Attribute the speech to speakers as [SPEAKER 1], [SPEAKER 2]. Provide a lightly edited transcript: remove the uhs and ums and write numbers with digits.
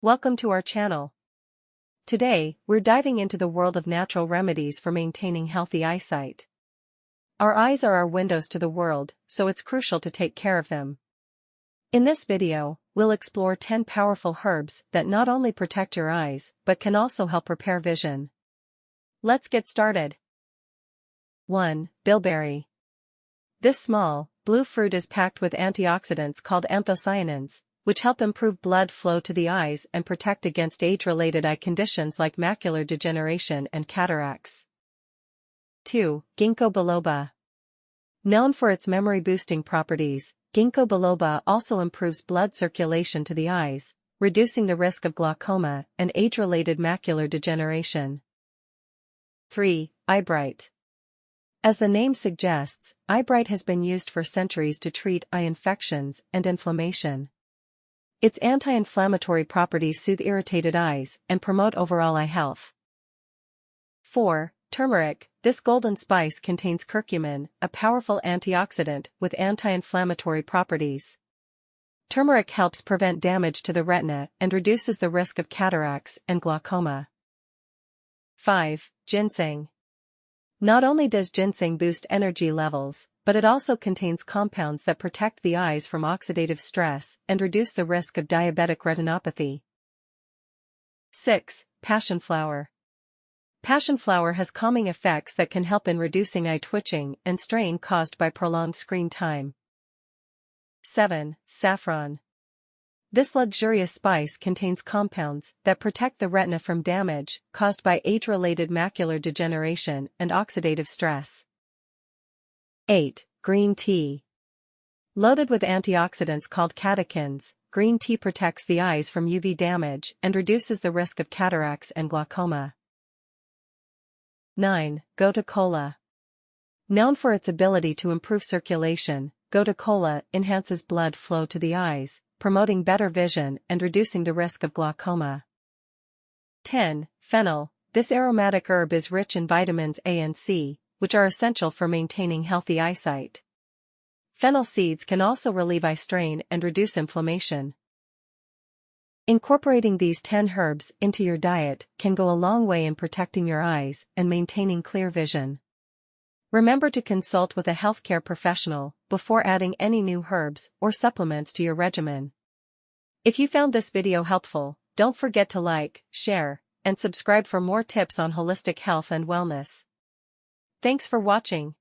[SPEAKER 1] Welcome to our channel. Today, we're diving into the world of natural remedies for maintaining healthy eyesight. Our eyes are our windows to the world, so it's crucial to take care of them. In this video, we'll explore 10 powerful herbs that not only protect your eyes, but can also help repair vision. Let's get started. 1. Bilberry. This small, blue fruit is packed with antioxidants called anthocyanins, which help improve blood flow to the eyes and protect against age-related eye conditions like macular degeneration and cataracts. 2. Ginkgo biloba. Known for its memory-boosting properties, ginkgo biloba also improves blood circulation to the eyes, reducing the risk of glaucoma and age-related macular degeneration. 3. Eyebright. As the name suggests, eyebright has been used for centuries to treat eye infections and inflammation. Its anti-inflammatory properties soothe irritated eyes and promote overall eye health. 4. Turmeric. This golden spice contains curcumin, a powerful antioxidant with anti-inflammatory properties. Turmeric helps prevent damage to the retina and reduces the risk of cataracts and glaucoma. 5. Ginseng. Not only does ginseng boost energy levels, but it also contains compounds that protect the eyes from oxidative stress and reduce the risk of diabetic retinopathy. 6. Passion flower. Passion flower has calming effects that can help in reducing eye twitching and strain caused by prolonged screen time. 7. Saffron. This luxurious spice contains compounds that protect the retina from damage caused by age-related macular degeneration and oxidative stress. 8. Green tea. Loaded with antioxidants called catechins, green tea protects the eyes from UV damage and reduces the risk of cataracts and glaucoma. 9. Gotu kola. Known for its ability to improve circulation, gotu kola enhances blood flow to the eyes, promoting better vision and reducing the risk of glaucoma. 10. Fennel. This aromatic herb is rich in vitamins A and C, which are essential for maintaining healthy eyesight. Fennel seeds can also relieve eye strain and reduce inflammation. Incorporating these 10 herbs into your diet can go a long way in protecting your eyes and maintaining clear vision. Remember to consult with a healthcare professional before adding any new herbs or supplements to your regimen. If you found this video helpful, don't forget to like, share, and subscribe for more tips on holistic health and wellness. Thanks for watching.